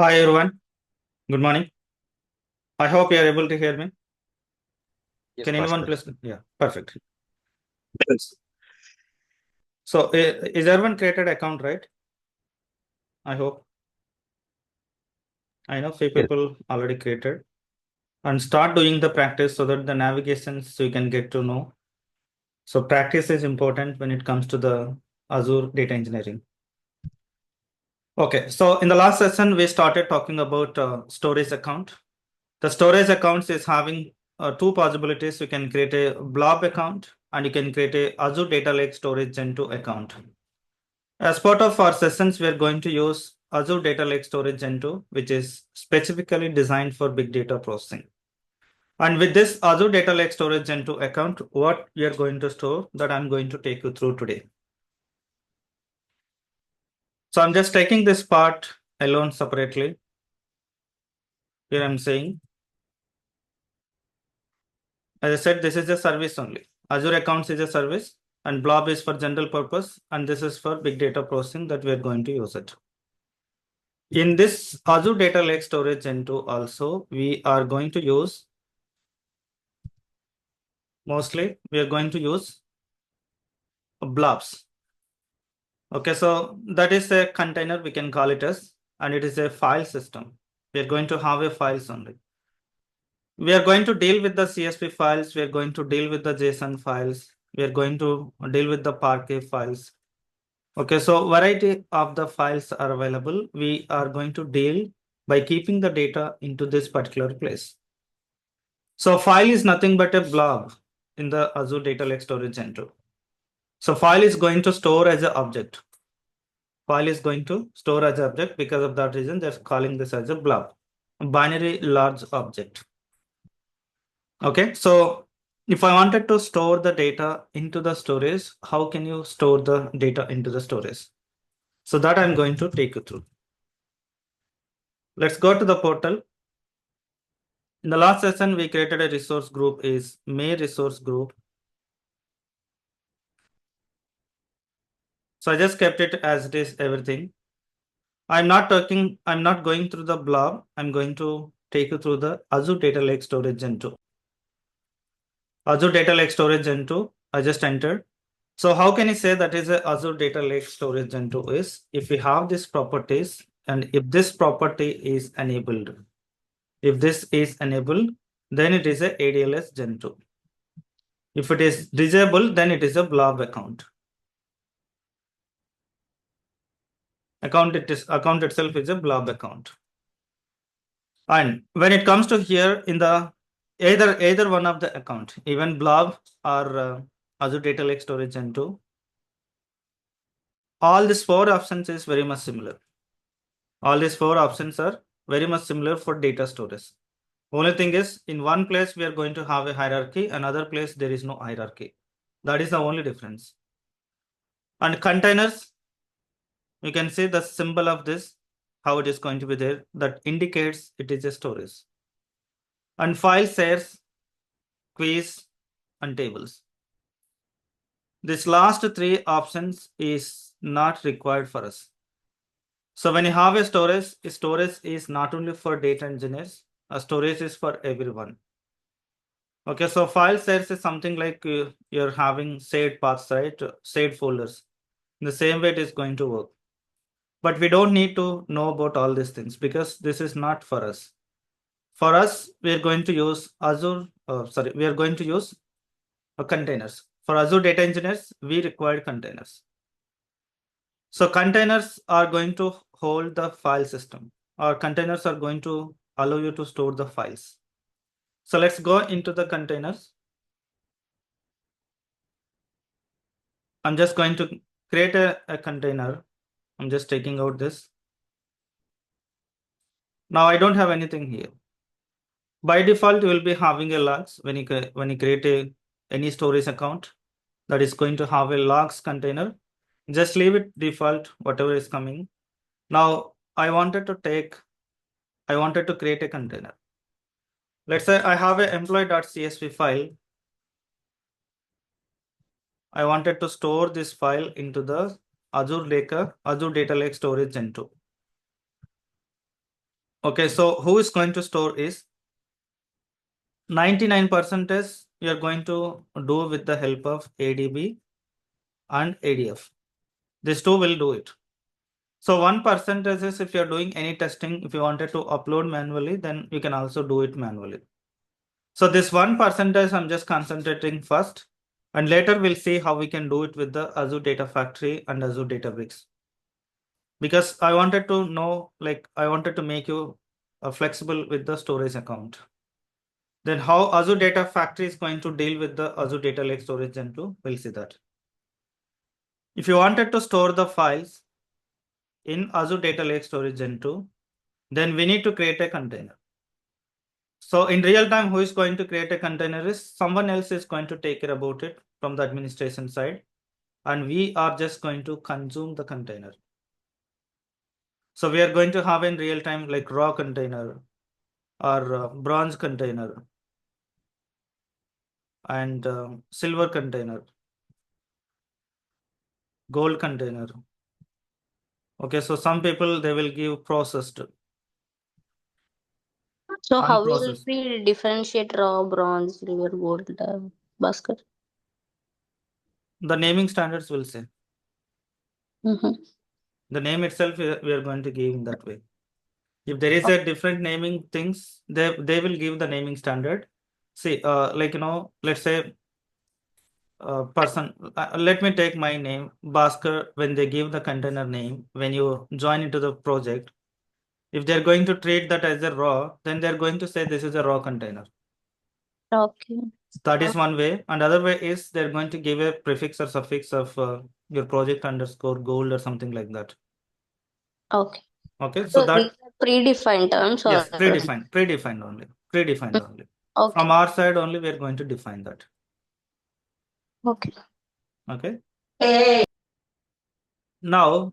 Hi everyone, good morning. I hope you are able to hear me. Yes, Can anyone Bhaskar. please? Yeah, perfect. Yes. So, is everyone created account, right? I hope. I know few Yes. people already created and start doing the practice so that the navigations you can get to know. So, practice is important when it comes to the Azure data engineering. Okay, so in the last session, we started talking about storage account. The storage accounts is having two possibilities. You can create a blob account and you can create a Azure Data Lake Storage Gen2 account. As part of our sessions, we are going to use Azure Data Lake Storage Gen2, which is specifically designed for big data processing. And with this Azure Data Lake Storage Gen2 account, what we are going to store that I'm going to take you through today. So I'm just taking this part alone separately. Here I'm saying, as I said, this is a service only. Azure Accounts is a service and Blob is for general purpose. And this is for big data processing that we are going to use it. In this Azure Data Lake Storage Gen2 also, we are going to use mostly we are going to use blobs. Okay, so that is a container we can call it as, and it is a file system. We are going to have a files only. We are going to deal with the CSV files. We are going to deal with the JSON files. We are going to deal with the Parquet files. Okay, so variety of the files are available. We are going to deal by keeping the data into this particular place. So file is nothing but a blob in the Azure Data Lake Storage Center. So file is going to store as an object. File is going to store as an object. Because of that reason, they're calling this as a blob, a binary large object. Okay, so if I wanted to store the data into the storage, how can you store the data into the storage? So that I'm going to take you through. Let's go to the portal. In the last session, we created a resource group is May resource group. So I just kept it as it is everything. I'm not going through the blob. I'm going to take you through the Azure Data Lake Storage Gen2. Azure Data Lake Storage Gen2, I just entered. So how can you say that is a Azure Data Lake Storage Gen2 is if we have these properties and if this property is enabled. If this is enabled, then it is a ADLS Gen2. If it is disabled, then it is a blob account. Account itself is a blob account. And when it comes to here in the either one of the account, even blob or Azure Data Lake Storage Gen2, all these four options is very much similar. All these four options are very much similar for data storage. Only thing is in one place we are going to have a hierarchy, another place there is no hierarchy. That is the only difference. And containers, you can see the symbol of this, how it is going to be there, that indicates it is a storage. And file shares, quiz, and tables. This last three options is not required for us. So when you have a storage is not only for data engineers, a storage is for everyone. Okay, so file shares is something like you're having shared paths, right? Shared folders. In the same way it is going to work. But we don't need to know about all these things because this is not for us. For us, we are going to use we are going to use containers. For Azure data engineers, we require containers. So containers are going to hold the file system, or containers are going to allow you to store the files. So let's go into the containers. I'm just going to create a container. I'm just taking out this. Now I don't have anything here. By default, you will be having a logs when you create any storage account that is going to have a logs container. Just leave it default, whatever is coming. Now I wanted to create a container. Let's say I have a employee.csv file. I wanted to store this file into the Azure Data Lake Storage Gen2. Okay, so who is going to store is 99% is you are going to do with the help of ADB and ADF. These two will do it. So 1% is if you are doing any testing, if you wanted to upload manually, then you can also do it manually. So this 1% I'm just concentrating first, and later we'll see how we can do it with the Azure Data Factory and Azure Databricks. Because I wanted to know, like I wanted to make you flexible with the storage account. Then how Azure Data Factory is going to deal with the Azure Data Lake Storage Gen2, we'll see that. If you wanted to store the files in Azure Data Lake Storage Gen2, then we need to create a container. So in real time, who is going to create a container is someone else is going to take care about it from the administration side. And we are just going to consume the container. So we are going to have in real time like raw container or bronze container and silver container, gold container. Okay, so some people they will give processed, So how will unprocessed. we differentiate raw, bronze, silver, gold, Bhaskar? The naming standards will say. Mm-hmm. The name itself we are going to give in that way. If there is a different naming things, they will give the naming standard. See, like let's say person. Let me take my name, Bhaskar. When they give the container name, when you join into the project, if they're going to treat that as a raw, then they're going to say this is a raw container. Okay. That is one way. And other way is they're going to give a prefix or suffix of your project underscore gold or something like that. Okay. Okay, so So these that are predefined terms or yes, predefined only, predefined only. From okay. our side only, we're going to define that. Okay. Okay. Now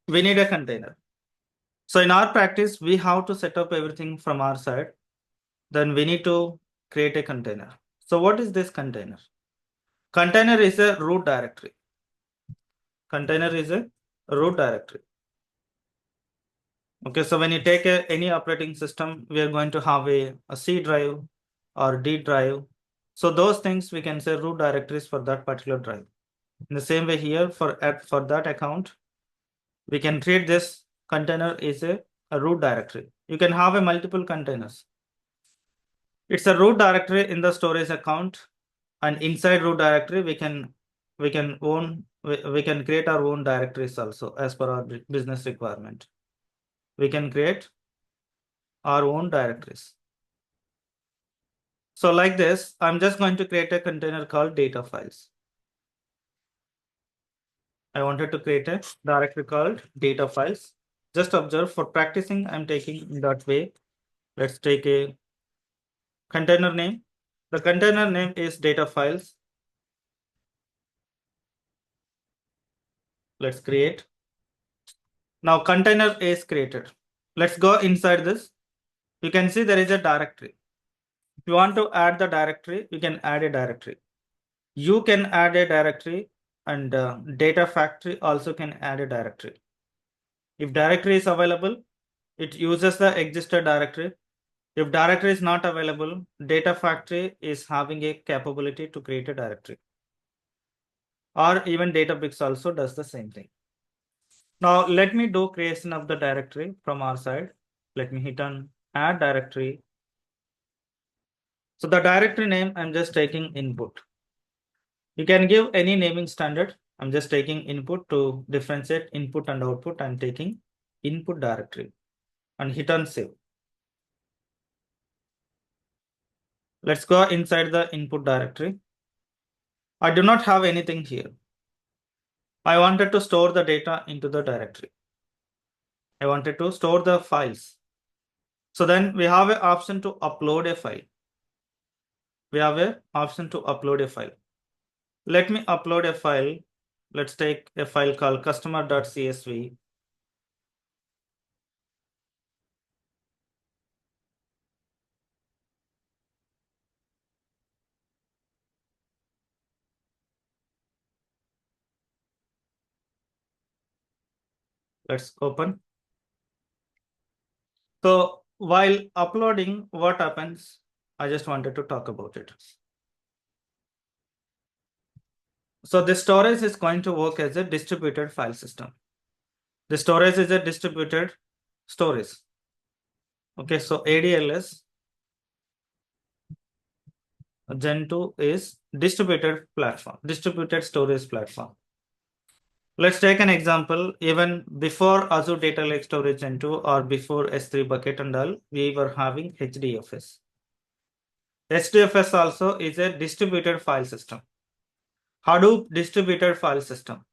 we need a container. So in our practice, we have to set up everything from our side. Then we need to create a container. So what is this container? Container is a root directory. Container is a root directory. Okay, so when you take any operating system, we are going to have a C drive or D drive. So those things we can say root directories for that particular drive. In the same way here for that account, we can create this container is a root directory. You can have a multiple containers. It's a root directory in the storage account, and inside root directory we can create our own directories also as per our business requirement. We can create our own directories. So like this, I'm just going to create a container called data files. I wanted to create a directory called data files. Just observe for practicing, I'm taking in that way. Let's take a container name. The container name is data files. Let's create. Now container is created. Let's go inside this. You can see there is a directory. If you want to add the directory, you can add a directory. You can add a directory, and data factory also can add a directory. If directory is available, it uses the existed directory. If directory is not available, data factory is having a capability to create a directory. Or even Databricks also does the same thing. Now let me do creation of the directory from our side. Let me hit on add directory. So the directory name, I'm just taking input. You can give any naming standard. I'm just taking input to differentiate input and output. I'm taking input directory and hit on save. Let's go inside the input directory. I do not have anything here. I wanted to store the data into the directory. I wanted to store the files. So then we have an option to upload a file. We have an option to upload a file. Let me upload a file. Let's take a file called customer.csv. Let's open. So while uploading, what happens? I just wanted to talk about it. So the storage is going to work as a distributed file system. The storage is a distributed storage. Okay, so ADLS Gen2 is distributed platform, distributed storage platform. Let's take an example. Even before Azure Data Lake Storage Gen2 or before S3 bucket and all, we were having HDFS. HDFS also is a distributed file system. Hadoop distributed file system.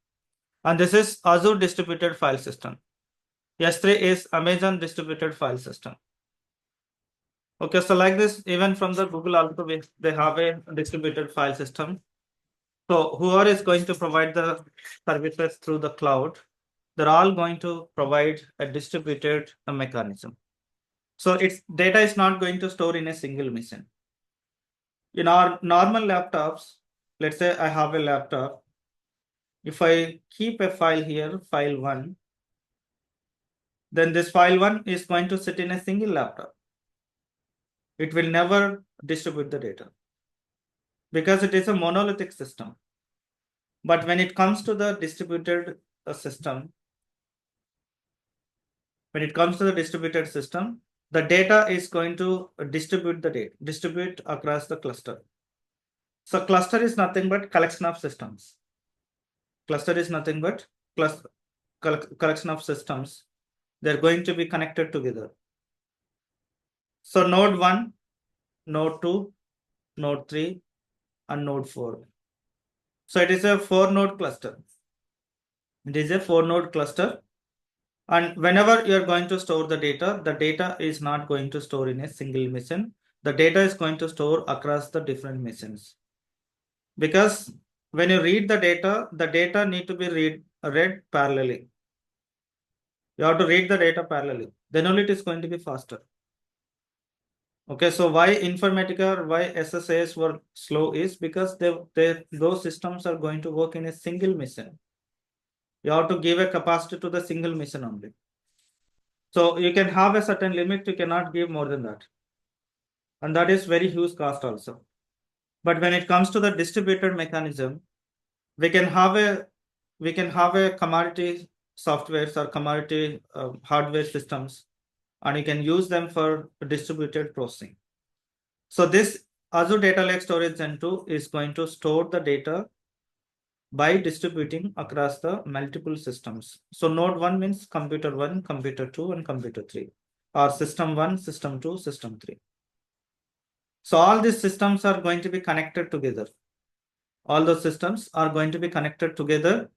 And this is Azure distributed file system. S3 is Amazon distributed file system. Okay, so like this, even from the Google also, they have a distributed file system. So whoever is going to provide the services through the cloud, they're all going to provide a distributed mechanism. So its data is not going to store in a single machine. In our normal laptops, let's say I have a laptop. If I keep a file here, file 1, then this file 1 is going to sit in a single laptop. It will never distribute the data because it is a monolithic system. But when it comes to the distributed system, the data is going to distribute across the cluster. So cluster is nothing but collection of systems. Cluster is nothing but collection of systems. They're going to be connected together. So node 1, node 2, node 3, and node 4. So it is a 4-node cluster. It is a 4-node cluster. And whenever you're going to store the data is not going to store in a single machine. The data is going to store across the different machines. Because when you read the data need to be read parallelly. You have to read the data parallelly. Then only it is going to be faster. Okay, so why Informatica or why SSAs were slow is because those systems are going to work in a single machine. You have to give a capacity to the single machine only. So you can have a certain limit, you cannot give more than that. And that is very huge cost also. But when it comes to the distributed mechanism, we can have a commodity softwares or commodity hardware systems, and you can use them for distributed processing. So this Azure Data Lake Storage Gen2 is going to store the data by distributing across the multiple systems. So node 1 means computer 1, computer 2, and computer 3, or system 1, system 2, system 3. So all these systems are going to be connected together. All those systems are going to be connected together,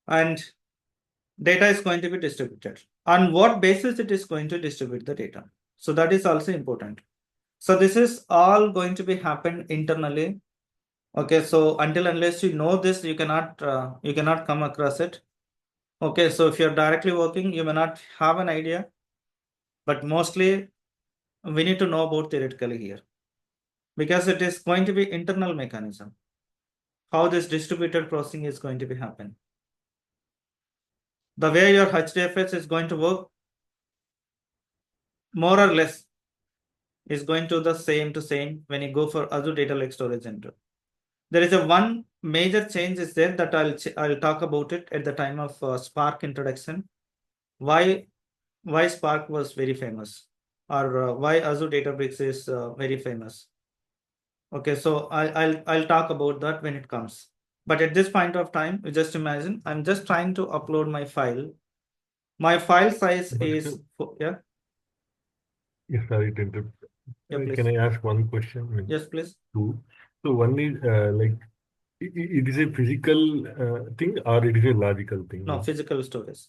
and data is going to be distributed. On what basis it is going to distribute the data? So that is also important. So this is all going to be happen internally. Okay, so until unless you know this, you cannot come across it. Okay, so if you're directly working, you may not have an idea, but mostly we need to know about theoretically here, because it is going to be internal mechanism, how this distributed processing is going to be happen. The way your HDFS is going to work, more or less, is going to the same when you go for Azure Data Lake Storage Center. There is a one major change is there that I'll talk about it at the time of Spark introduction. Why Spark was very famous, or why Azure Databricks is very famous. Okay, so I'll talk about that when it comes. But at this point of time, you just imagine I'm just trying to upload my file. My file size is yeah. Yes, sorry to interrupt. Yeah, please. Can I ask one question? Yes, please. Two. So one is like it is a physical thing or it is a logical thing? No, physical storage.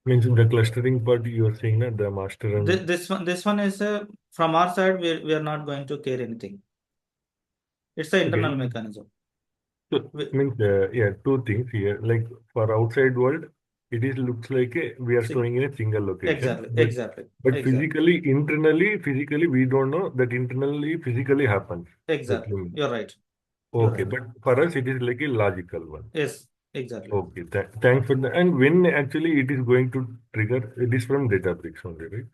Means the clustering part you are saying that the master and this one is from our side we are not going to care anything. It's the internal mechanism. So means yeah, two things here. Like for outside world, it is looks like we are storing in a single location. Exactly. But physically, physically, we don't know that internally, physically happens. Exactly. You're right. Okay, but for us, it is like a logical one. Yes, exactly. Okay, thanks for that. And when actually it is going to trigger, it is from Databricks only, right?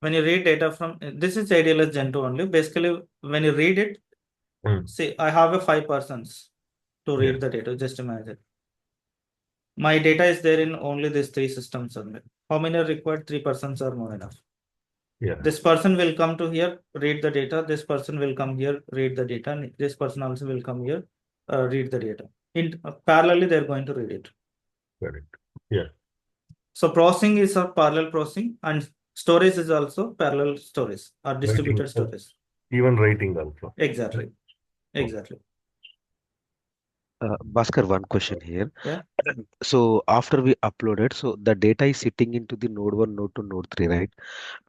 when you read data from, this is ADLS Gen2 only. Basically, when you read it, see, I have a 5 persons to read the data. Just imagine. My data is there in only these 3 systems only. How many are required? 3 persons are more enough. Yeah. This person will come to here, read the data. This person will come here, read the data. And this person also will come here, read the data. In parallelly, they're going to read it. Correct. Yeah. So processing is a parallel processing, and storage is also parallel storage or distributed storage. Even writing also. Exactly. Exactly. Bhaskar, one question here. Yeah. So after we uploaded, so the data is sitting into the node 1, node 2, node 3, right?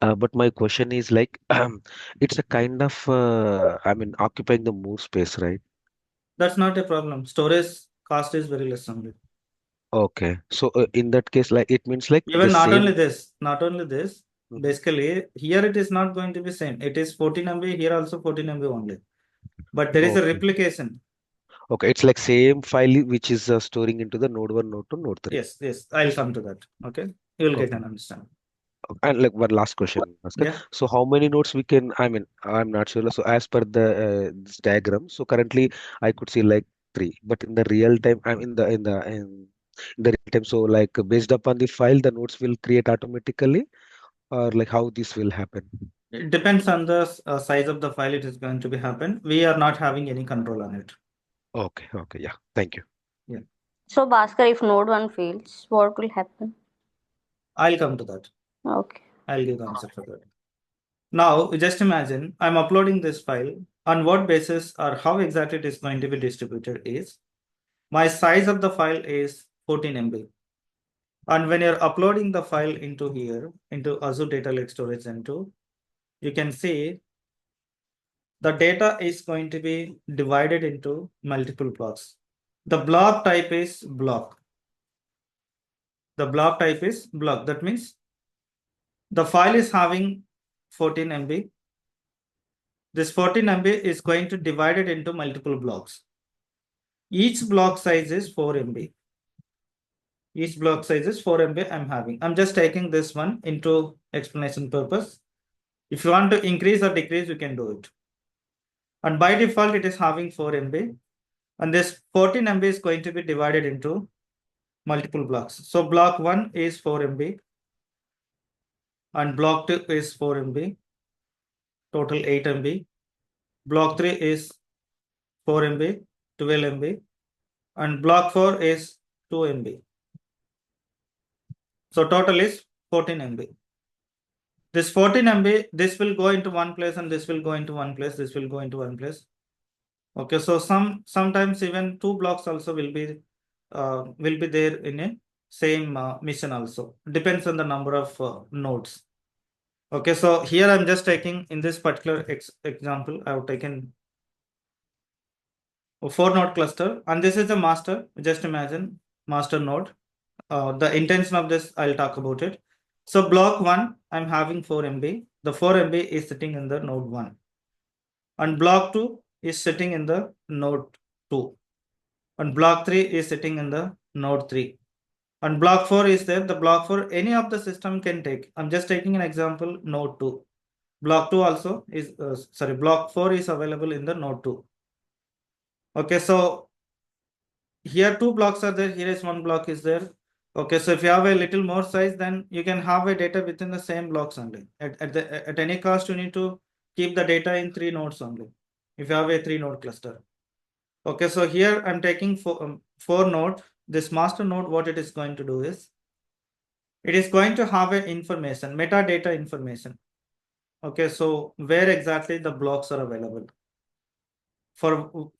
But my question is like, it's a kind of, I mean, occupying the more space, right? That's not a problem. Storage cost is very less only. Okay. So in that case, like it means like Even the not same. only this, basically here it is not going to be same. It is 14 MB, here also 14 MB only. But there is a Okay. replication. Okay, it's like same file which is storing into the node 1, node 2, node 3. Yes, I'll come to that. Okay, you will get Okay. an understanding. And like one last question, Bhaskar. Yeah. So how many nodes we can, I mean, I'm not sure. So as per the this diagram, so currently I could see like 3, but in the real time, I'm in the real time. So like based upon the file, the nodes will create automatically, or like how this will happen. It depends on the size of the file it is going to be happen. We are not having any control on it. Okay, yeah. Thank you. Yeah. So Bhaskar, if node 1 fails, what will happen? I'll come to that. Okay. I'll give the answer for that. Now, just imagine I'm uploading this file. On what basis or how exactly it is going to be distributed is my size of the file is 14 MB. And when you're uploading the file into here, into Azure Data Lake Storage Gen2, you can see the data is going to be divided into multiple blocks. The block type is block. The block type is block. That means the file is having 14 MB. This 14 MB is going to divide it into multiple blocks. Each block size is 4 MB. Each block size is 4 MB I'm having. I'm just taking this one into explanation purpose. If you want to increase or decrease, you can do it. And by default, it is having 4 MB. And this 14 MB is going to be divided into multiple blocks. So block 1 is 4 MB. And block 2 is 4 MB. Total 8 MB. Block 3 is 4 MB, 12 MB. And block 4 is 2 MB. So total is 14 MB. This 14 MB, this will go into one place and this will go into one place. This will go into one place. Okay, so sometimes even 2 blocks also will be there in a same mission also. Depends on the number of nodes. Okay, so here I'm just taking in this particular example, I have taken a 4-node cluster, and this is the master. Just imagine master node. The intention of this, I'll talk about it. So block 1, I'm having 4 MB. The 4 MB is sitting in the node 1. And block 2 is sitting in the node 2. And block 3 is sitting in the node 3. And block 4 is there. The block 4, any of the system can take. I'm just taking an example, node 2. Block 2 also is, block 4 is available in the node 2. Okay, so here 2 blocks are there. Here is 1 block is there. Okay, so if you have a little more size, then you can have a data within the same blocks only. At any cost, you need to keep the data in 3 nodes only. If you have a 3-node cluster. Okay, so here I'm taking 4 node. This master node, what it is going to do is, it is going to have a information, metadata information. Okay, so where exactly the blocks are available. For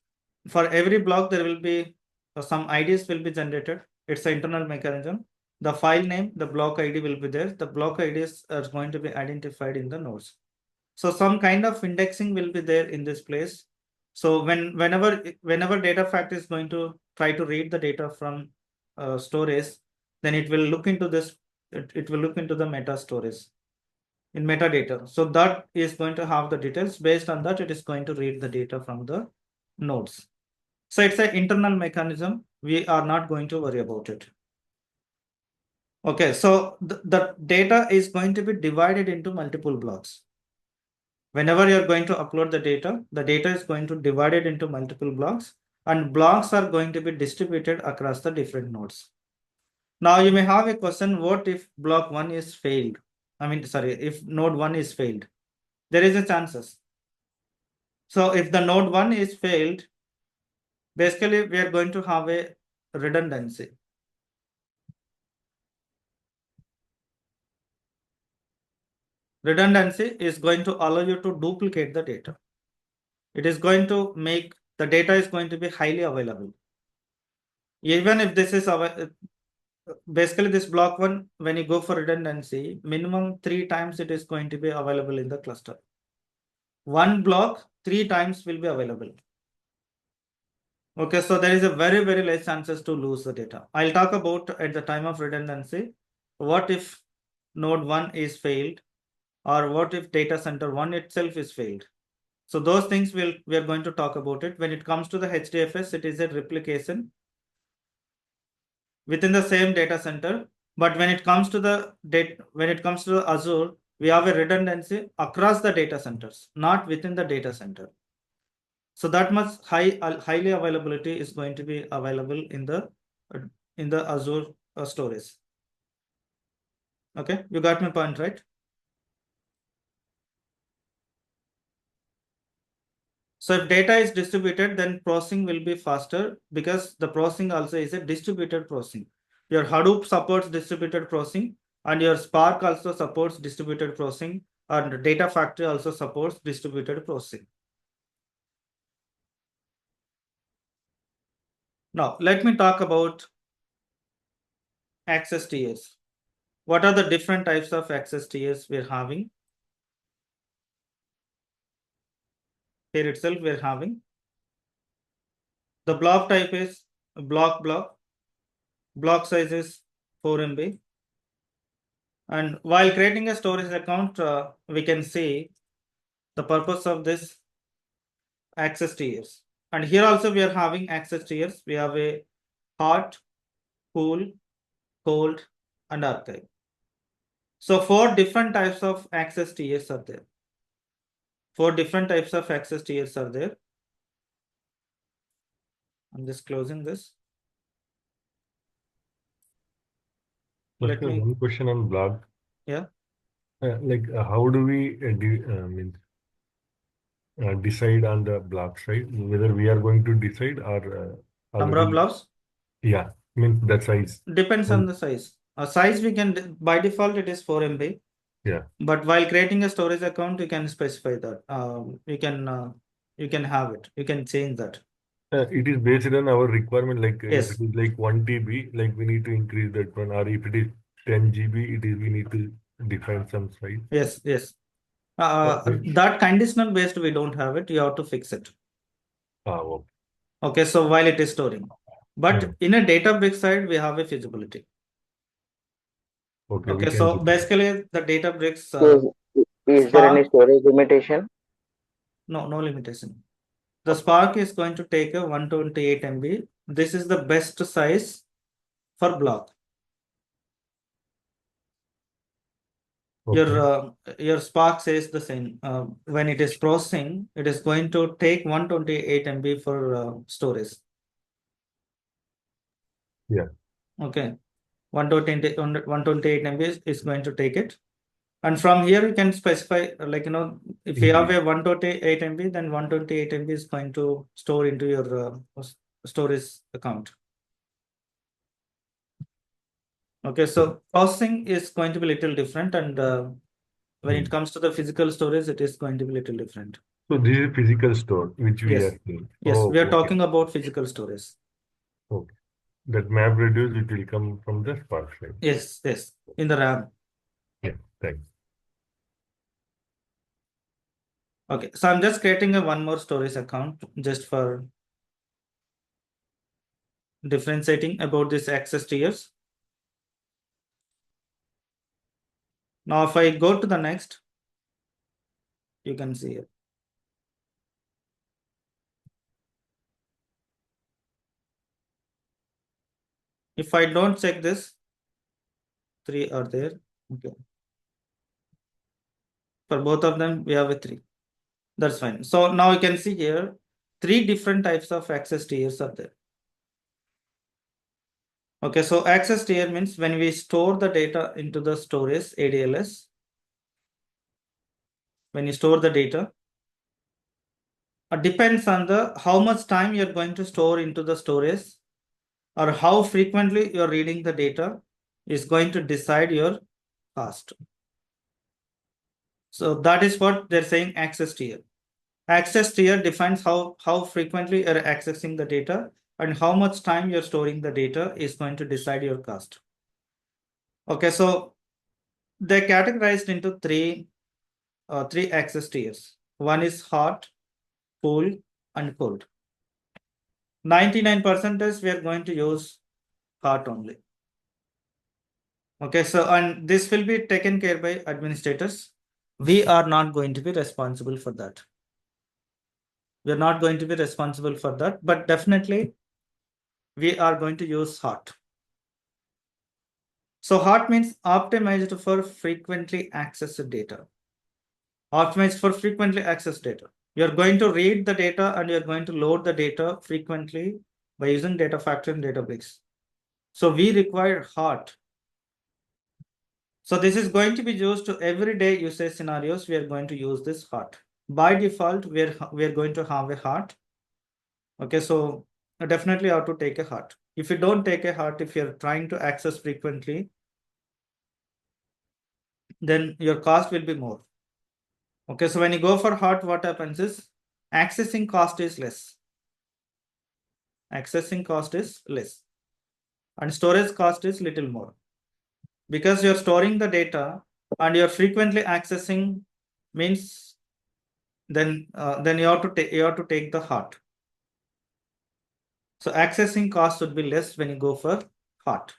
every block, there will be some IDs will be generated. It's an internal mechanism. The file name, the block ID will be there. The block IDs are going to be identified in the nodes. So some kind of indexing will be there in this place. So whenever data fact is going to try to read the data from storage, then it will look into this. It will look into the meta storage in metadata. So that is going to have the details. Based on that, it is going to read the data from the nodes. So it's an internal mechanism. We are not going to worry about it. Okay, so the data is going to be divided into multiple blocks. Whenever you're going to upload the data is going to divide it into multiple blocks, and blocks are going to be distributed across the different nodes. Now you may have a question, what if block 1 is failed? If node 1 is failed, there is a chances. So if the node 1 is failed, basically we are going to have a redundancy. Redundancy is going to allow you to duplicate the data. It is going to make the data is going to be highly available. Even if this is basically this block 1, when you go for redundancy, minimum 3 times it is going to be available in the cluster. One block 3 times will be available. Okay, so there is a very, very less chances to lose the data. I'll talk about at the time of redundancy, what if node 1 is failed, or what if data center 1 itself is failed. So those things we are going to talk about it. When it comes to the HDFS, it is a replication within the same data center. But when it comes to the Azure, we have a redundancy across the data centers, not within the data center. So that much highly availability is going to be available in the Azure storage. Okay, you got my point, right? So if data is distributed, then processing will be faster, because the processing also is a distributed processing. Your Hadoop supports distributed processing, and your Spark also supports distributed processing, and Data Factory also supports distributed processing. Now, let me talk about access tiers. What are the different types of access tiers we're having? Here itself we're having. The block type is block. Block size is 4 MB. And while creating a storage account, we can see the purpose of this access tiers. And here also we are having access tiers. We have a hot, cool, cold, and archive. So 4 different types of access tiers are there. 4 different types of access tiers are there. I'm just closing this. One question on block. Yeah. How do we decide on the blocks, right? Whether we are going to decide or Number of blocks? Yeah, means that size. Depends on the size. Size we can, by default it is 4 MB. Yeah. But while creating a storage account, you can specify that. You can have it. You can change that. It is based on our requirement. Yes. If it is like 1 TB, we need to increase that one. Or if it is 10 GB, we need to define some size. Yes. That conditional based, we don't have it. You have to fix it. Okay. Okay, so while it is storing. But in a Databricks side, we have a feasibility. Okay, so basically the Databricks. Is there any storage limitation? No limitation. The Spark is going to take a 128 MB. This is the best size for block. Okay. Your Spark says the same. When it is processing, it is going to take 128 MB for storage. Yeah. Okay. 128 MB is going to take it. And from here you can specify, if you have a 128 MB, then 128 MB is going to store into your storage account. Okay, so processing is going to be a little different, and when it comes to the physical storage, it is going to be a little different. So this is physical store, which we are seeing. Yes, we are talking about physical storage. Okay. That map reduce, it will come from the Spark side. Yes, in the RAM. Yeah, thanks. Okay, so I'm just creating one more storage account just for differentiating about this access tiers. Now, if I go to the next, you can see it. If I don't check this, 3 are there. Okay. For both of them, we have a 3. That's fine. So now you can see here, 3 different types of access tiers are there. Okay, so access tier means when we store the data into the storage ADLS, when you store the data, it depends on the how much time you're going to store into the storage or how frequently you're reading the data is going to decide your cost. So that is what they're saying access tier. Access tier defines how frequently you're accessing the data and how much time you're storing the data is going to decide your cost. Okay, so they're categorized into three access tiers. One is hot, cool, and cold. 99% we are going to use hot only. Okay, so and this will be taken care by administrators. We are not going to be responsible for that. We are not going to be responsible for that, but definitely we are going to use hot. So hot means optimized for frequently accessed data. Optimized for frequently accessed data. You're going to read the data and you're going to load the data frequently by using data factory and Databricks. So we require hot. So this is going to be used to everyday usage scenarios. We are going to use this hot. By default, we are going to have a hot. Okay, so definitely have to take a hot. If you don't take a hot, if you're trying to access frequently, then your cost will be more. Okay, so when you go for hot, what happens is accessing cost is less. Accessing cost is less. And storage cost is little more. Because you're storing the data and you're frequently accessing means then you have to take the hot. So accessing cost would be less when you go for hot.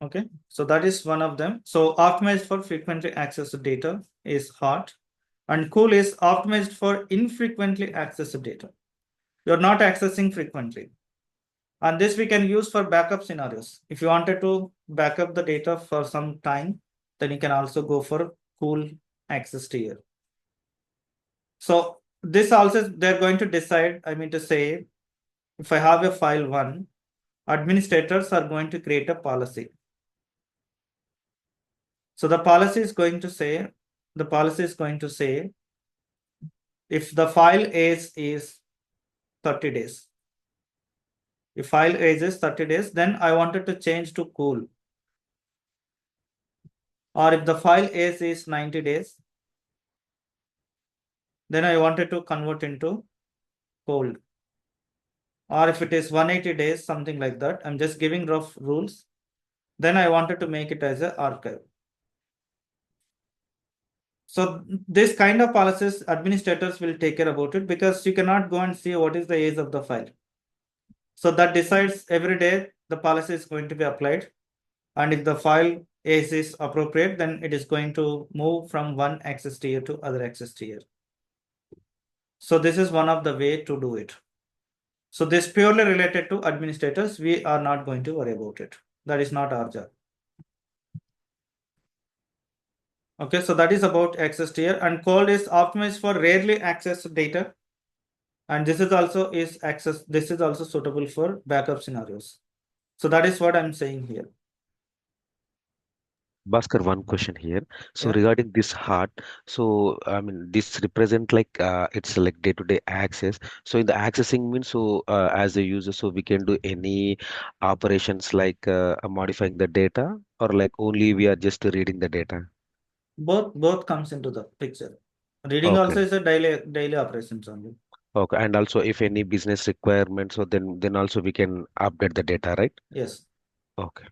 Okay, so that is one of them. So optimized for frequently accessed data is hot, and cool is optimized for infrequently accessed data. You're not accessing frequently. And this we can use for backup scenarios. If you wanted to back up the data for some time, then you can also go for cool access tier. So this also they're going to decide, I mean to say, if I have a file 1, administrators are going to create a policy. So the policy is going to say, if the file age is 30 days, if file age is 30 days, then I wanted to change to cool. Or if the file age is 90 days, then I wanted to convert into cold. Or if it is 180 days, something like that, I'm just giving rough rules. Then I wanted to make it as an archive. So this kind of policies, administrators will take care about it because you cannot go and see what is the age of the file. So that decides every day the policy is going to be applied. And if the file age is appropriate, then it is going to move from one access tier to other access tier. So this is one of the way to do it. So this purely related to administrators. We are not going to worry about it. That is not our job. Okay, so that is about access tier, and cold is optimized for rarely accessed data. And this is also suitable for backup scenarios. So that is what I'm saying here. Bhaskar, one question here. So Yeah. regarding this heart, so I mean this represent like it's like day-to-day access. So in the accessing means so as a user, so we can do any operations like modifying the data, or like only we are just reading the data. Both comes into the picture. Reading Okay. also is a daily operations only. Okay, and also if any business requirement, so then also we can update the data, right? Yes. Okay.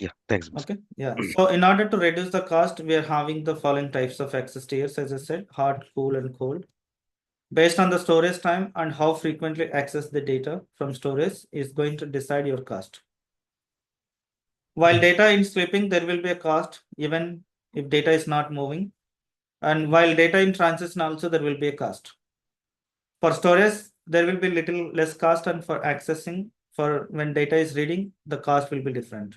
Yeah, thanks, Bhaskar. Okay. Yeah. So in order to reduce the cost, we are having the following types of access tiers, as I said, hot, cool, and cold. Based on the storage time and how frequently access the data from storage is going to decide your cost. While data is sleeping, there will be a cost even if data is not moving. And while data in transition also, there will be a cost. For storage, there will be little less cost, and for accessing for when data is reading, the cost will be different.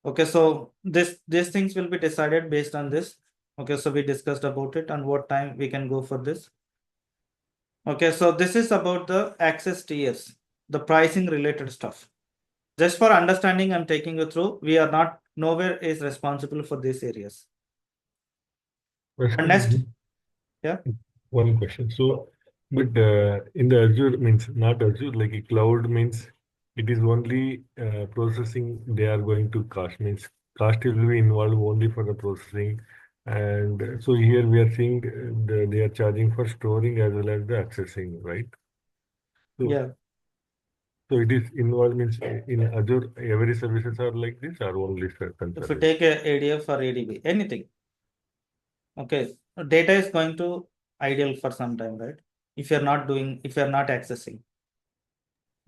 Okay, so these things will be decided based on this. Okay, so we discussed about it and what time we can go for this. Okay, so this is about the access TS, the pricing related stuff. Just for understanding, I'm taking you through. We are not, nowhere is responsible for these areas. And next, yeah. One question. So, but in the Azure means not Azure, like a cloud means it is only processing they are going to cost, means cost will be involved only for the processing. And so here we are seeing they are charging for storing as well as the accessing, right? So, Yeah. so it is involved means in Azure every services are like this or only certain If you services? take a ADF or ADB, anything. Okay, data is going to idle for some time, right? If you're not accessing.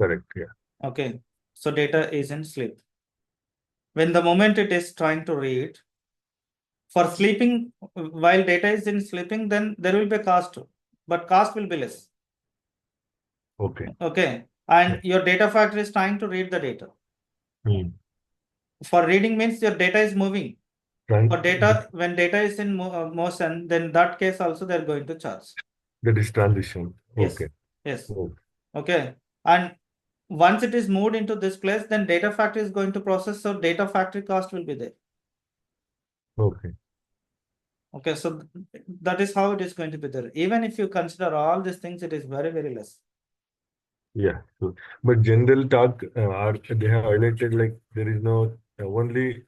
Correct, yeah. Okay, so data is in sleep. When the moment it is trying to read, for sleeping, while data is in sleeping, then there will be a cost, but cost will be less. Okay. Okay, and your data factory is trying to read the data. Hmm. For reading means your data is moving. Tran- For data, when data is in motion, then that case also they're going to charge. That is transition. Yes. Okay. Yes. Okay. Okay. And once it is moved into this place, then data factory is going to process. So data factory cost will be there. Okay. Okay. So that is how it is going to be there. Even if you consider all these things, it is very, very less. Yeah. So, but general talk are they have highlighted like there is no only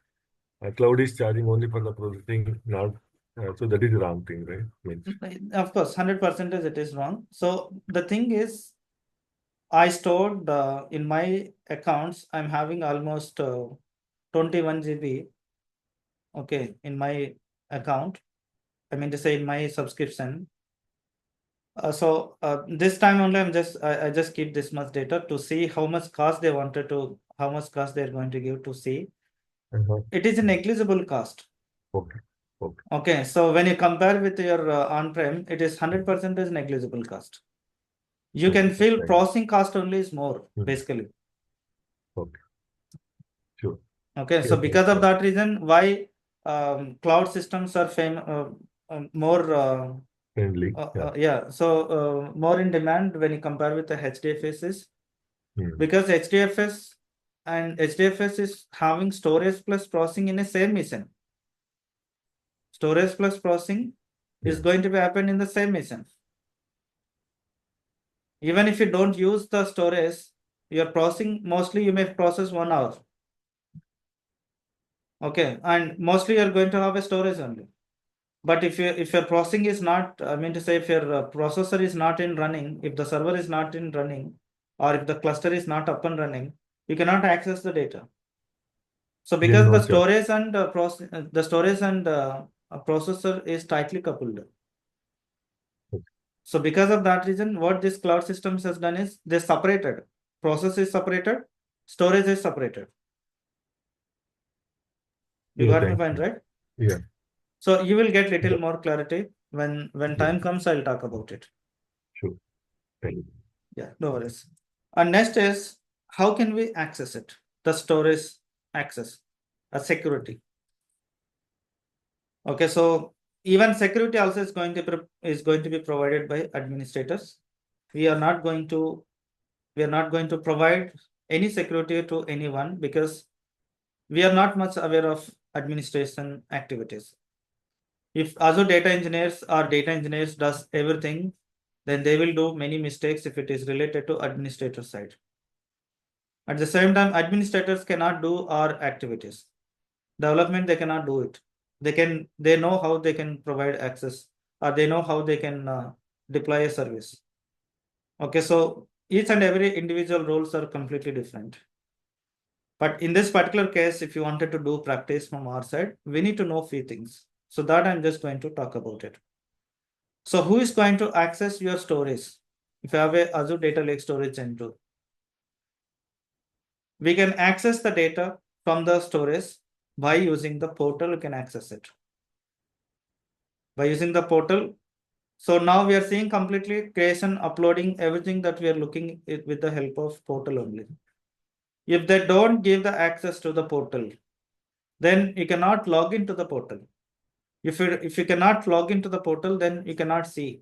cloud is charging only for the processing, not so that is the wrong thing, right? Means Of course, 100% it is wrong. So the thing is, I stored in my accounts, I'm having almost 21 GB. Okay, in my account, I mean to say in my subscription. So this time only I just keep this much data to see how much cost they wanted to, how much cost they're going to give to see. It is a negligible cost. okay. Okay. Okay, so when you compare with your on-prem, it is 100% is negligible cost. You can feel Right. processing cost only is more, basically. Okay. Sure. Okay, so Yes, because of yes. that reason, why cloud systems are more Friendly. Yeah. yeah, so more in demand when you compare with the HDFSs, Hmm. because HDFS is having storage plus processing in a same mission. Storage plus processing is Yeah. going to be happen in the same mission. Even if you don't use the storage, your processing mostly you may process 1 hour. Okay, and mostly you're going to have a storage only. But if your processing is not, I mean to say, if your processor is not in running, if the server is not in running, or if the cluster is not up and running, you cannot access the data. So because no the charge. storage and processor is tightly coupled. Okay. So because of that reason, what this cloud systems has done is they separated. Process is separated, storage is separated. You Yeah, got my thank point, you. right? Yeah. So you will get little Yeah. more clarity when Yeah. time comes. I'll talk about it. Sure. Thank you. Yeah, no worries. And next is how can we access it? The storage access, a security. Okay, so even security also is going to be provided by administrators. We are not going to provide any security to anyone because we are not much aware of administration activities. If Azure data engineers or data engineers does everything, then they will do many mistakes if it is related to administrator side. At the same time, administrators cannot do our activities. Development, they cannot do it. They know how they can provide access, or they know how they can deploy a service. Okay, so each and every individual roles are completely different. But in this particular case, if you wanted to do practice from our side, we need to know few things. So that I'm just going to talk about it. So who is going to access your storage? If you have a Azure Data Lake Storage Gen2, we can access the data from the storage by using the portal. You can access it by using the portal. So now we are seeing completely creation, uploading, everything that we are looking at with the help of portal only. If they don't give the access to the portal, then you cannot log into the portal. If you cannot log into the portal, then you cannot see,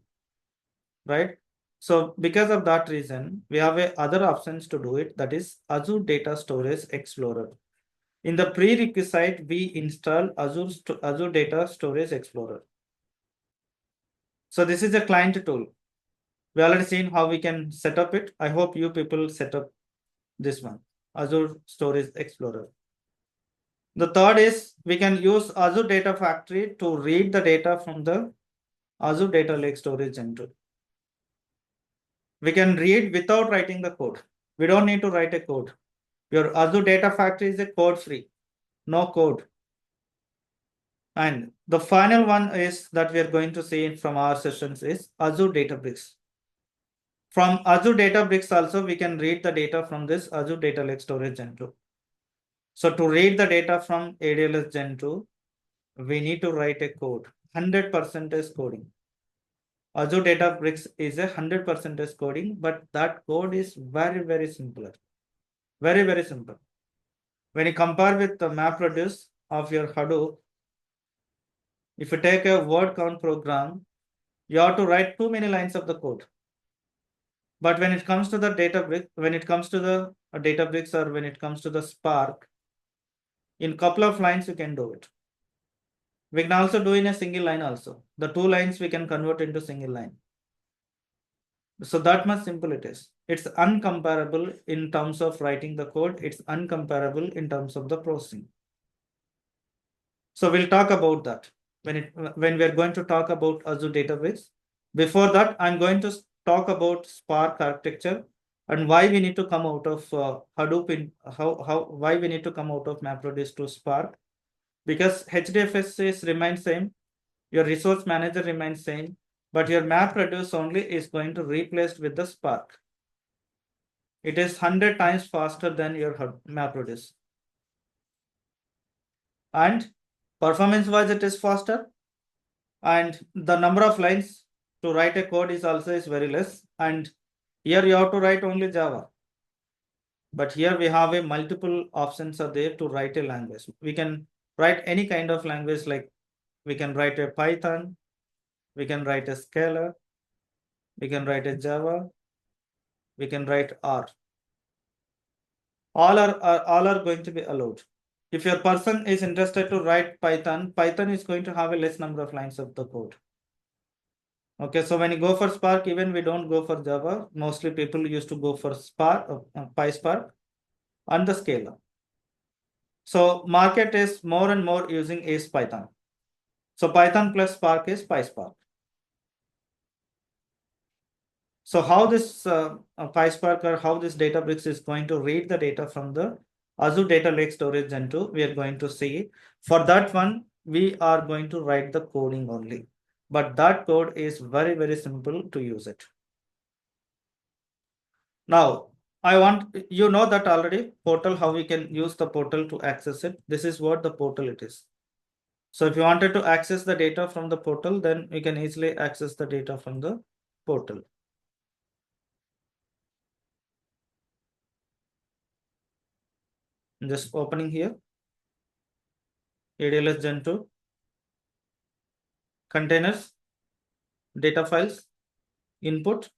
right? So because of that reason, we have other options to do it. That is Azure Data Storage Explorer. In the prerequisite, we install Azure Data Storage Explorer. So this is a client tool. We already seen how we can set up it. I hope you people set up this one, Azure Storage Explorer. The third is we can use Azure Data Factory to read the data from the Azure Data Lake Storage Gen2. We can read without writing the code. We don't need to write a code. Your Azure Data Factory is a code free, no code. And the final one is that we are going to see from our sessions is Azure Databricks. From Azure Databricks also, we can read the data from this Azure Data Lake Storage Gen2. So to read the data from ADLS Gen2, we need to write a code, 100% is coding. Azure Databricks is a 100% coding, but that code is very, very simpler. Very, very simple. When you compare with the MapReduce of your Hadoop, if you take a word count program, you have to write too many lines of the code. But when it comes to the Databricks, when it comes to the Databricks or when it comes to the Spark, in couple of lines you can do it. We can also do in a single line also. The 2 lines we can convert into single line. So that much simple it is. It's uncomparable in terms of writing the code. It's uncomparable in terms of the processing. So we'll talk about that when we're going to talk about Azure Database. Before that, I'm going to talk about Spark architecture and why we need to come out of Hadoop in why we need to come out of MapReduce to Spark. Because HDFS remains same, your resource manager remains same, but your MapReduce only is going to replace with the Spark. It is 100 times faster than your MapReduce. And performance wise, it is faster. And the number of lines to write a code is also very less. And here you have to write only Java. But here we have a multiple options are there to write a language. We can write any kind of language, like we can write a Python, we can write a Scala, we can write a Java, we can write R. All are going to be allowed. If your person is interested to write Python, Python is going to have a less number of lines of the code. Okay, so when you go for Spark, even we don't go for Java. Mostly people used to go for Spark, PySpark, and the Scala. So market is more and more using is Python. So Python plus Spark is PySpark. So how this PySpark or how this Databricks is going to read the data from the Azure Data Lake Storage Gen2, we are going to see. For that one, we are going to write the coding only. But that code is very, very simple to use it. Now, I want, you know that already, portal, how we can use the portal to access it. This is what the portal it is. So if you wanted to access the data from the portal, then you can easily access the data from the portal. I'm just opening here. ADLS Gen2, containers, data files, input.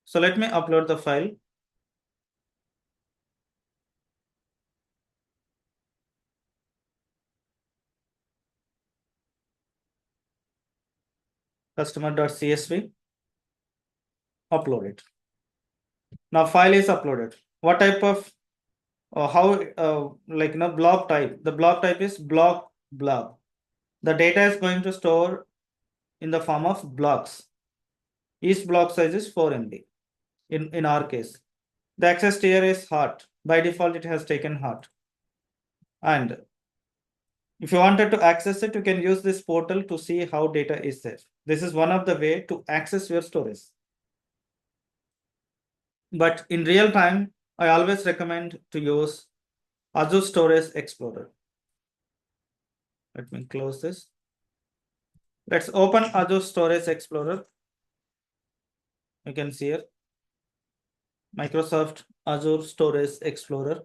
So let me upload the file. Customer.csv, upload it. Now file is uploaded. What type of blob type? The blob type is blob. The data is going to store in the form of blocks. Each block size is 4 MB. In our case, the access tier is hot. By default, it has taken hot. And if you wanted to access it, you can use this portal to see how data is there. This is one of the way to access your storage. But in real time, I always recommend to use Azure Storage Explorer. Let me close this. Let's open Azure Storage Explorer. You can see here Microsoft Azure Storage Explorer.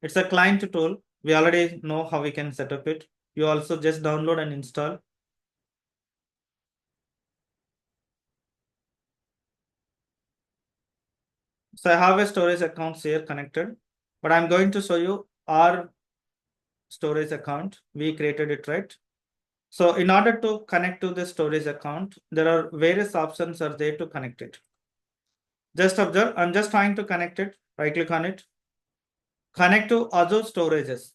It's a client tool. We already know how we can set up it. You also just download and install. So I have a storage account here connected, but I'm going to show you our storage account. We created it, right? So in order to connect to the storage account, there are various options are there to connect it. Just observe, I'm just trying to connect it. Right click on it. Connect to Azure storages.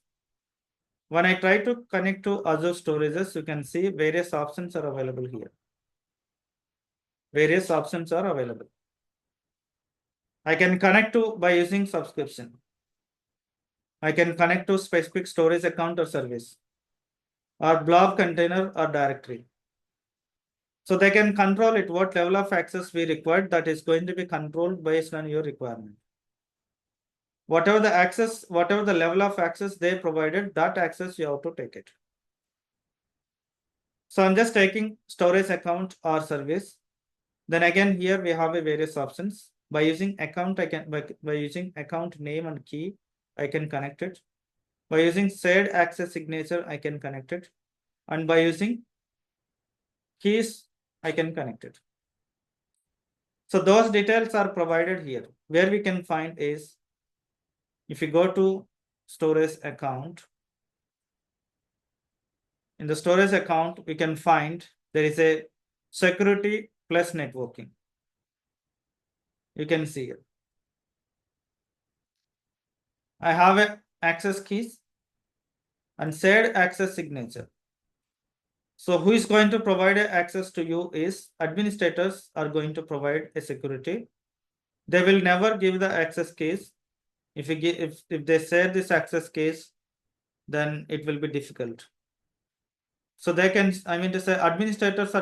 When I try to connect to Azure storages, you can see various options are available here. Various options are available. I can connect to by using subscription. I can connect to specific storage account or service, or blob container or directory. So they can control it, what level of access we require, that is going to be controlled based on your requirement. Whatever the access, whatever the level of access they provided, that access you have to take it. So I'm just taking storage account or service. Then again, here we have a various options. By using account, I can by using account name and key, I can connect it. By using shared access signature, I can connect it. And by using keys, I can connect it. So those details are provided here. Where we can find is, if you go to storage account, in the storage account, we can find there is a security plus networking. You can see it. I have a access keys and shared access signature. So who is going to provide access to you is administrators are going to provide a security. They will never give the access keys. If they share this access keys, then it will be difficult. So they can, I mean to say, administrators,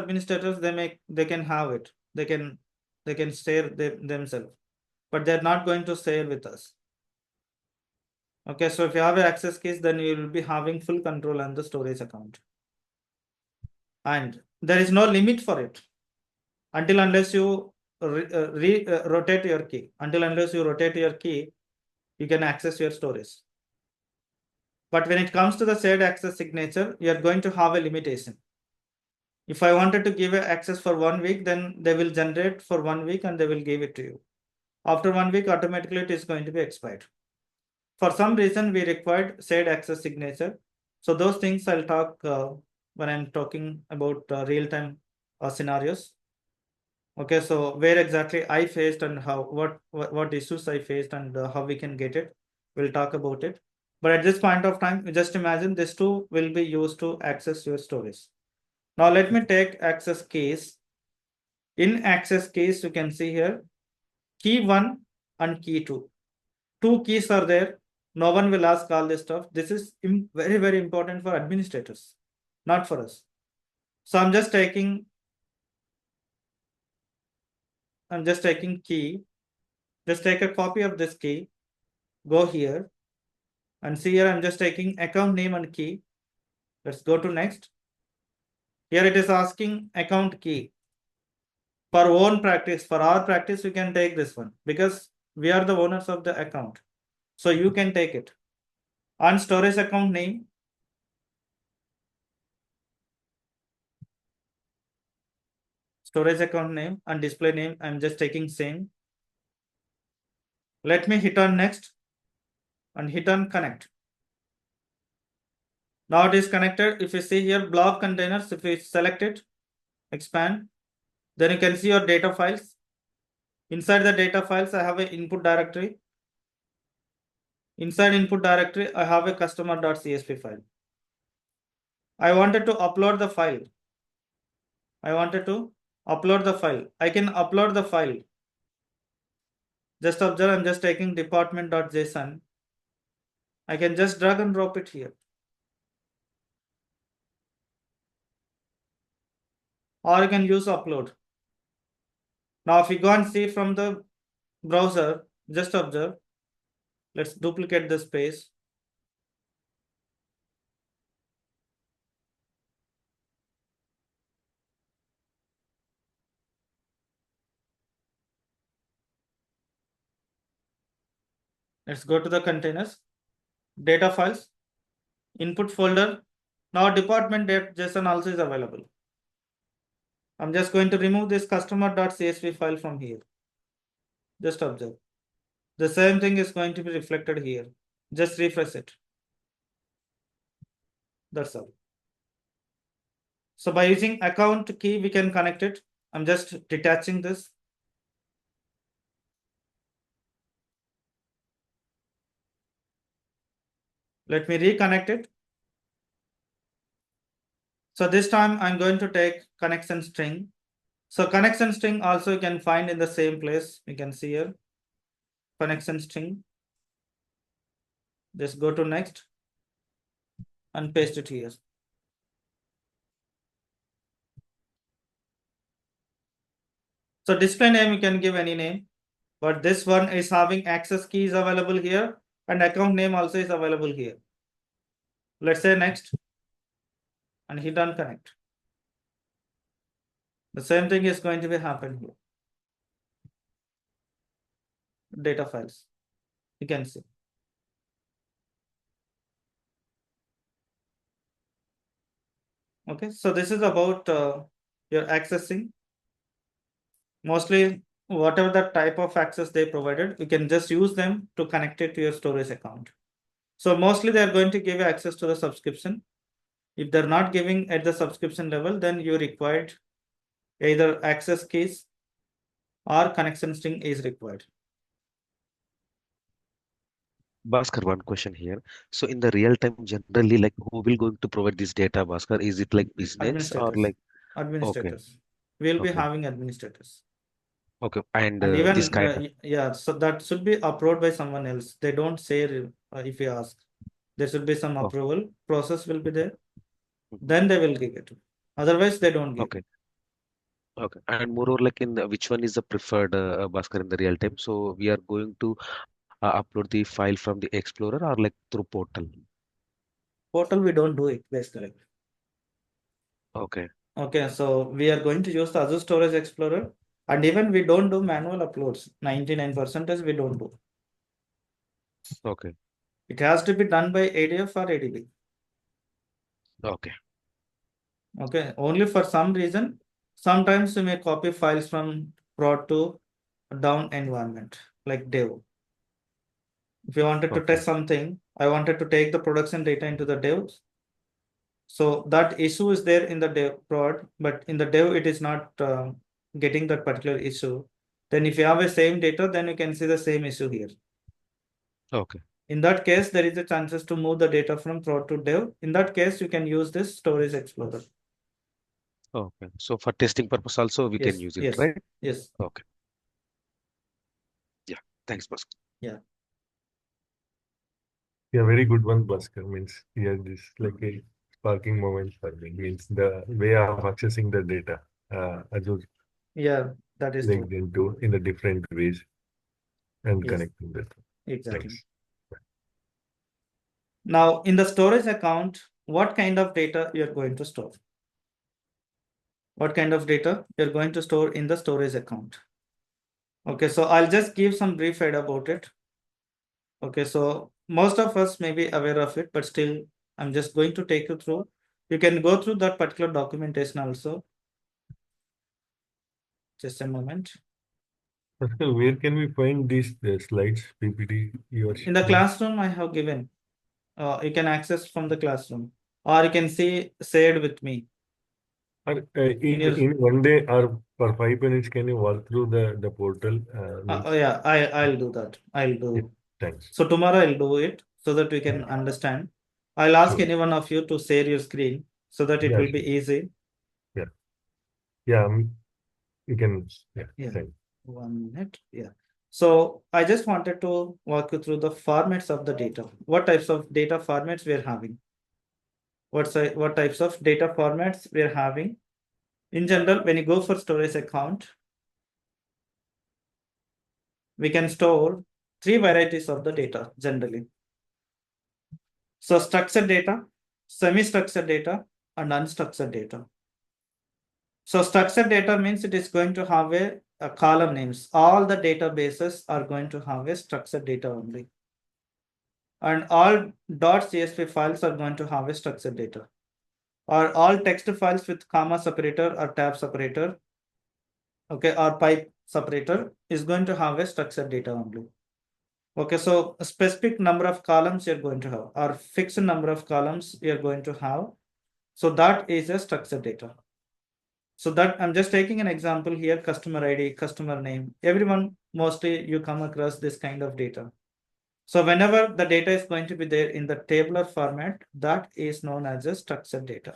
they can have it. They can share themselves, but they're not going to share with us. Okay, so if you have an access keys, then you will be having full control on the storage account. And there is no limit for it until unless you rotate your key. Until unless you rotate your key, you can access your storage. But when it comes to the shared access signature, you are going to have a limitation. If I wanted to give access for 1 week, then they will generate for 1 week and they will give it to you. After 1 week, automatically it is going to be expired. For some reason, we required shared access signature. So those things I'll talk when I'm talking about real-time scenarios. Okay, so where exactly I faced and how what issues I faced and how we can get it, we'll talk about it. But at this point of time, just imagine this two will be used to access your storage. Now let me take access keys. In access keys, you can see here key 1 and key 2. 2 keys are there. No one will ask all this stuff. This is very, very important for administrators, not for us. So I'm just taking key. Just take a copy of this key. Go here and see here. I'm just taking account name and key. Let's go to next. Here it is asking account key. For own practice, for our practice, we can take this one because we are the owners of the account. So you can take it. On storage account name, storage account name and display name, I'm just taking same. Let me hit on next and hit on connect. Now it is connected. If you see here blob containers, if you select it, expand, then you can see your data files. Inside the data files, I have an input directory. Inside input directory, I have a customer.csv file. I wanted to upload the file. I can upload the file. Just observe, I'm just taking department.json. I can just drag and drop it here. Or you can use upload. Now, if you go and see from the browser, just observe. Let's duplicate the space. Let's go to the containers, data files, input folder. Now department.json also is available. I'm just going to remove this customer.csv file from here. Just observe. The same thing is going to be reflected here. Just refresh it. That's all. So by using account key, we can connect it. I'm just detaching this. Let me reconnect it. So this time I'm going to take connection string. So connection string also you can find in the same place. You can see here connection string. Just go to next and paste it here. So display name you can give any name, but this one is having access key is available here and account name also is available here. Let's say next and hit on connect. The same thing is going to be happen here. Data files. You can see. Okay, so this is about your accessing. Mostly whatever the type of access they provided, you can just use them to connect it to your storage account. So mostly they are going to give you access to the subscription. If they're not giving at the subscription level, then you required either access keys or connection string is required. Bhaskar, one question here. So in the real time, generally, like who will going to provide this data, Bhaskar? Is it like business or Administrators. like Administrators. We'll be okay, having administrators. okay, and And this even kind of yeah, so that should be approved by someone else. They don't say if you ask. There should be some oh, approval process will be there. mhm, Then they will give it. Otherwise, they don't give. okay, okay, and moreover, like in which one is the preferred, Bhaskar, in the real time? So we are going to upload the file from the Explorer or like through portal. Portal, we don't do it basically. Okay, Okay, so we are going to use the Azure Storage Explorer, and even we don't do manual uploads. 99% we don't do. okay, It has to be done by ADF or ADB. okay, Okay, only for some reason, sometimes you may copy files from prod to down environment like dev. If you wanted to okay, test something, I wanted to take the production data into the dev. So that issue is there in the dev prod, but in the dev it is not getting that particular issue. Then if you have the same data, then you can see the same issue here. okay, In that case, there is a chances to move the data from prod to dev. In that case, you can use this storage explorer. okay. So for testing purpose also we can Yes, use it, yes, right? yes. Okay. Yeah. Thanks, Bhaskar. Yeah. Yeah, very good one, Bhaskar. Means yeah, this like a sparking moment for me. Means the way of accessing the data, Azure Yeah, that is like true. Gen2 in the different ways and Yes, connecting that. exactly. Thanks. Now, in the storage account, what kind of data you're going to store? What kind of data you're going to store in the storage account? Okay, so I'll just give some brief idea about it. Okay, so most of us may be aware of it, but still, I'm just going to take you through. You can go through that particular documentation also. Just a moment. Bhaskar, where can we find these slides, PPT? In the classroom, I have given. You can access from the classroom, or you can see shared with me. In one day or for 5 minutes, can you walk through the portal? Yeah, I'll do that. I'll Yeah, do. thanks. So tomorrow I'll do it so that we can understand. I'll ask Sure. any one of you to share your screen so that it Yeah, will be sure. easy. Yeah. Yeah, you can. Yeah, Yeah. thanks. 1 minute. Yeah. So I just wanted to walk you through the formats of the data. What types of data formats we're having? What types of data formats we're having? In general, when you go for storage account, we can store 3 varieties of the data generally. So structured data, semi-structured data, and unstructured data. So structured data means it is going to have a column names. All the databases are going to have a structured data only. and all .csv files are going to have a structured data, or all text files with comma separator or tab separator, okay, or pipe separator is going to have a structured data only. Okay, so a specific number of columns you're going to have, or fixed number of columns you're going to have. So that is a structured data. So that I'm just taking an example here, customer ID, customer name. Everyone, mostly you come across this kind of data. So whenever the data is going to be there in the tabular format, that is known as a structured data,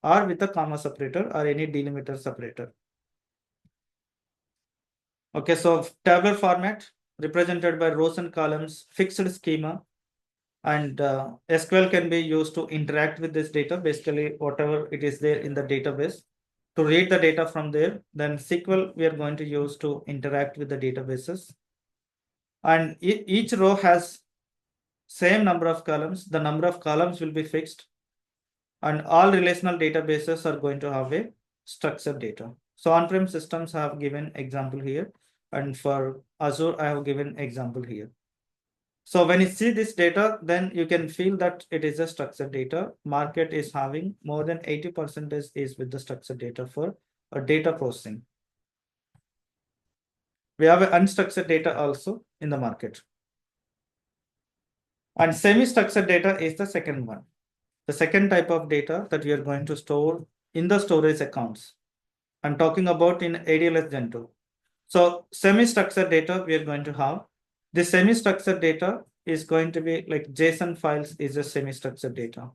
or with a comma separator or any delimiter separator. Okay, so tabular format represented by rows and columns, fixed schema, and SQL can be used to interact with this data, basically whatever it is there in the database, to read the data from there. Then SQL we are going to use to interact with the databases. And each row has same number of columns. The number of columns will be fixed, and all relational databases are going to have a structured data. So on-prem systems have given example here, and for Azure I have given example here. So when you see this data, then you can feel that it is a structured data. Market is having more than 80% is with the structured data for a data processing. We have an unstructured data also in the market. And semi-structured data is the second one. The second type of data that we are going to store in the storage accounts. I'm talking about in ADLS Gen2. So semi-structured data we are going to have. This semi-structured data is going to be like JSON files is a semi-structured data,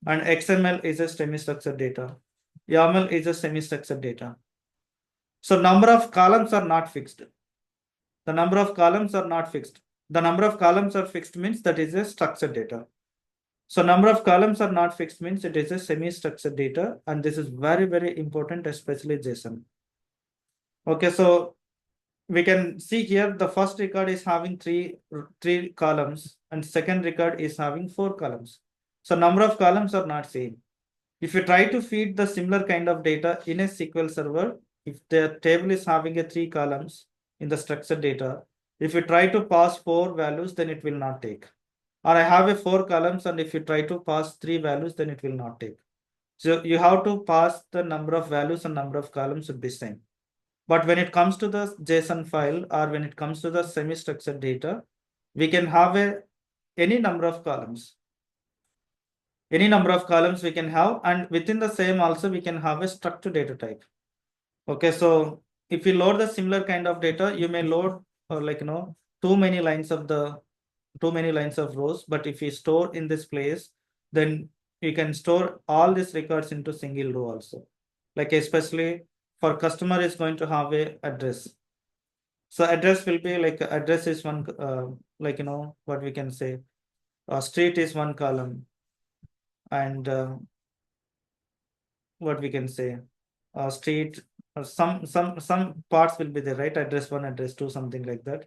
and XML is a semi-structured data. YAML is a semi-structured data. So number of columns are not fixed. The number of columns are not fixed. The number of columns are fixed means that is a structured data. So number of columns are not fixed means it is a semi-structured data, and this is very, very important, especially JSON. Okay, so we can see here the first record is having three columns, and second record is having 4 columns. So number of columns are not same. If you try to feed the similar kind of data in a SQL server, if the table is having a 3 columns in the structured data, if you try to pass 4 values, then it will not take. Or I have a 4 columns, and if you try to pass 3 values, then it will not take. So you have to pass the number of values and number of columns should be same. But when it comes to the JSON file, or when it comes to the semi-structured data, we can have any number of columns. Any number of columns we can have, and within the same also we can have a structured data type. Okay, so if you load the similar kind of data, you may load too many lines of rows. But if you store in this place, then you can store all these records into single row also. Like especially for customer is going to have a address. So address will be like address is one, what we can say, street is one column, and what we can say, street, some parts will be there, right? Address 1, address 2, something like that.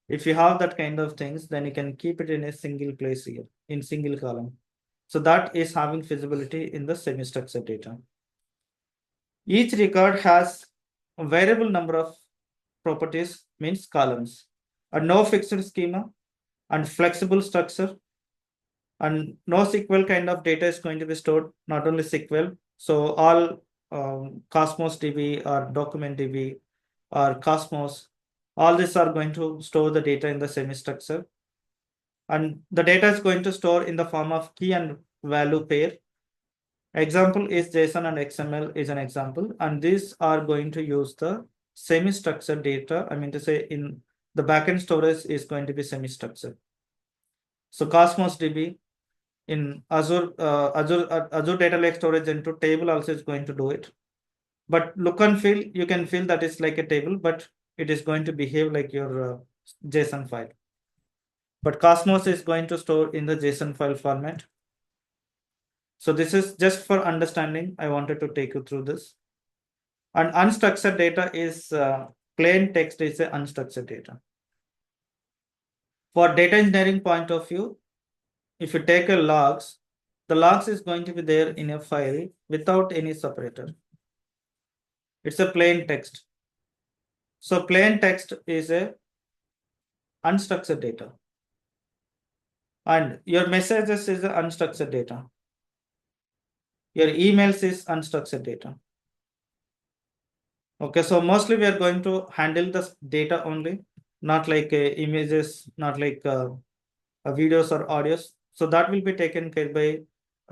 If you have that kind of things, then you can keep it in a single place here, in single column. So that is having feasibility in the semi-structured data. Each record has a variable number of properties, means columns, and no fixed schema, and flexible structure, and no SQL kind of data is going to be stored, not only SQL. So all Cosmos DB or Document DB or Cosmos, all these are going to store the data in the semi-structure. And the data is going to store in the form of key and value pair. Example is JSON and XML is an example, and these are going to use the semi-structured data. I mean to say, in the backend storage is going to be semi-structured. So Cosmos DB in Azure Data Lake Storage into table also is going to do it. But look and feel, you can feel that it's like a table, but it is going to behave like your JSON file. But Cosmos is going to store in the JSON file format. So this is just for understanding. I wanted to take you through this. And unstructured data is plain text is a unstructured data. For data engineering point of view, if you take a logs, the logs is going to be there in a file without any separator. It's a plain text. So plain text is a unstructured data. And your messages is unstructured data. Your emails is unstructured data. Okay, so mostly we are going to handle the data only, not like images, not like videos or audios. So that will be taken care by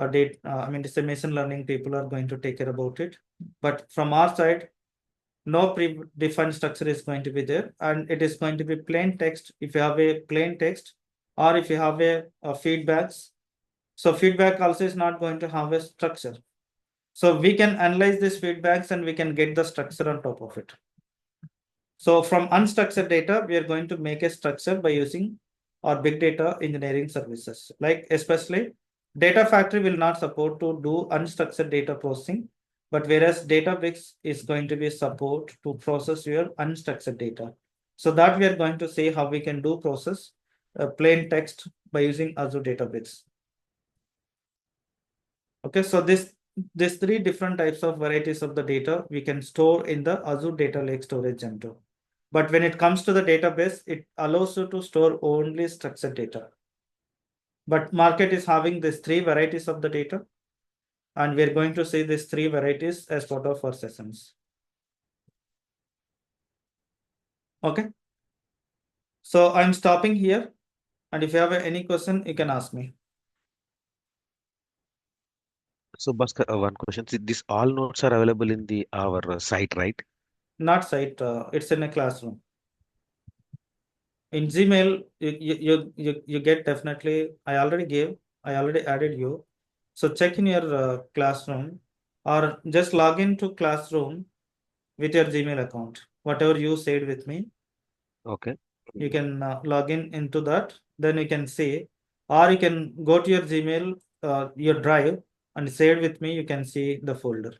data. I mean, it's a machine learning people are going to take care about it. But from our side, no predefined structure is going to be there, and it is going to be plain text. If you have a plain text, or if you have a feedbacks, so feedback also is not going to have a structure. So we can analyze these feedbacks and we can get the structure on top of it. So from unstructured data, we are going to make a structure by using our big data engineering services. Like especially Data Factory will not support to do unstructured data processing, but whereas Databricks is going to be support to process your unstructured data. So that we are going to see how we can do process plain text by using Azure Databricks. Okay, so these three different types of varieties of the data we can store in the Azure Data Lake Storage Gen2. But when it comes to the database, it allows you to store only structured data. But market is having these three varieties of the data, and we're going to see these three varieties as part of our sessions. Okay. So I'm stopping here, and if you have any question, you can ask me. So, Bhaskar, one question. See, these all notes are available in the our site, right? Not site, it's in a classroom. In Gmail, you get definitely, I already added you. So check in your classroom or just log into classroom with your Gmail account. Whatever you said with me, Okay. you can log in into that. Then you can see, or you can go to your Gmail, your drive, and say it with me. You can see the folder.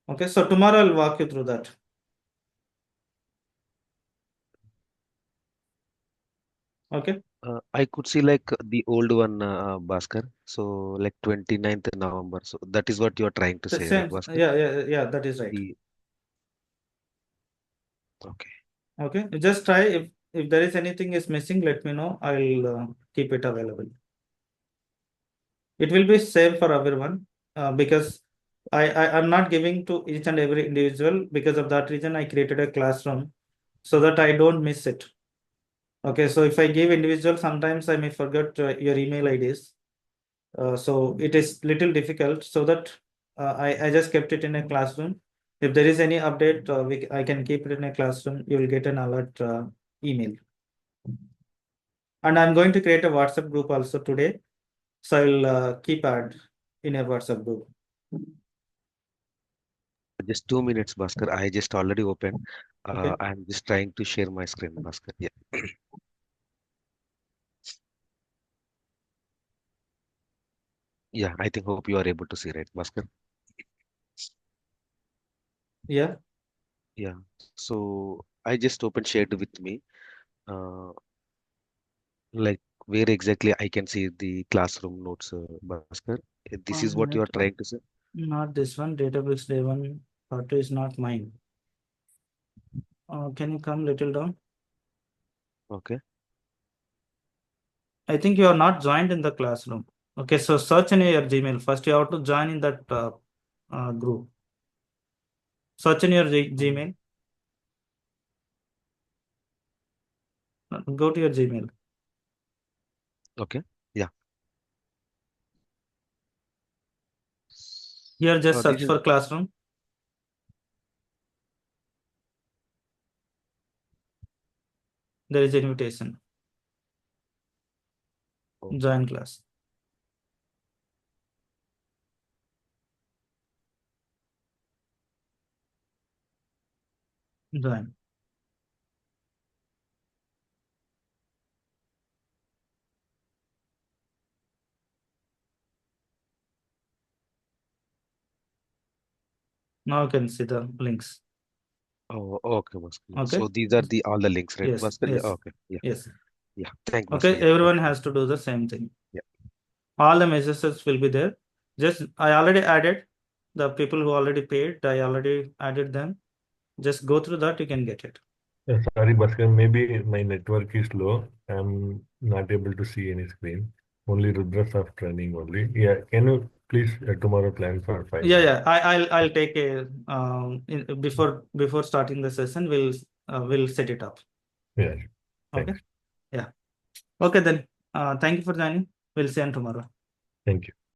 Okay, so tomorrow I'll walk you through that. Okay. I could see like the old one, Bhaskar. So like 29th November. So that is what you are trying to The say, right, same, Bhaskar? yeah, that is right. The okay. Okay, just try. If there is anything is missing, let me know. I'll keep it available. It will be same for everyone because I'm not giving to each and every individual. Because of that reason, I created a classroom so that I don't miss it. Okay, so if I give individual, sometimes I may forget your email IDs. So it is little difficult. So that I just kept it in a classroom. If there is any update, I can keep it in a classroom. You will get an alert email. And I'm going to create a WhatsApp group also today. So I'll keep add in a WhatsApp group. Just 2 minutes, Bhaskar. I just already opened. Okay. I'm just trying to share my screen, Bhaskar. Yeah. Yeah, I think hope you are able to see, right, Bhaskar? Yeah. Yeah. So I just opened shared with me. Uh, like where exactly I can see the classroom notes, Bhaskar. This is 1 what you are minute. trying to say. Not this one. Database day one part two is not mine. Can you come little down? Okay. I think you are not joined in the classroom. Okay, so search in your Gmail. First, you have to join in that group. Search in your Gmail. Go to your Gmail. Okay. Yeah. Here, just This search is for classroom. There is invitation. okay. Join class. Join. Now you can see the links. Oh, okay, Bhaskar. Okay. So these are the all the links, right, Yes. Bhaskar? Yeah. Yes. Okay. Yeah. Yes. Yeah. Thank you, Okay. Bhaskar. Yeah. Everyone Okay. has to do the same thing. Yeah. All the messages will be there. Just I already added the people who already paid. I already added them. Just go through that. You can get it. Sorry, Bhaskar, maybe my network is low. I'm not able to see any screen. Only Rudra soft running only. Yeah, can you please tomorrow plan for 5 minutes? Yeah. I'll take a before starting the session. We'll set it up. Yeah, Okay. thanks. Yeah. Okay then. Thank you for joining. We'll see you tomorrow. Thank you.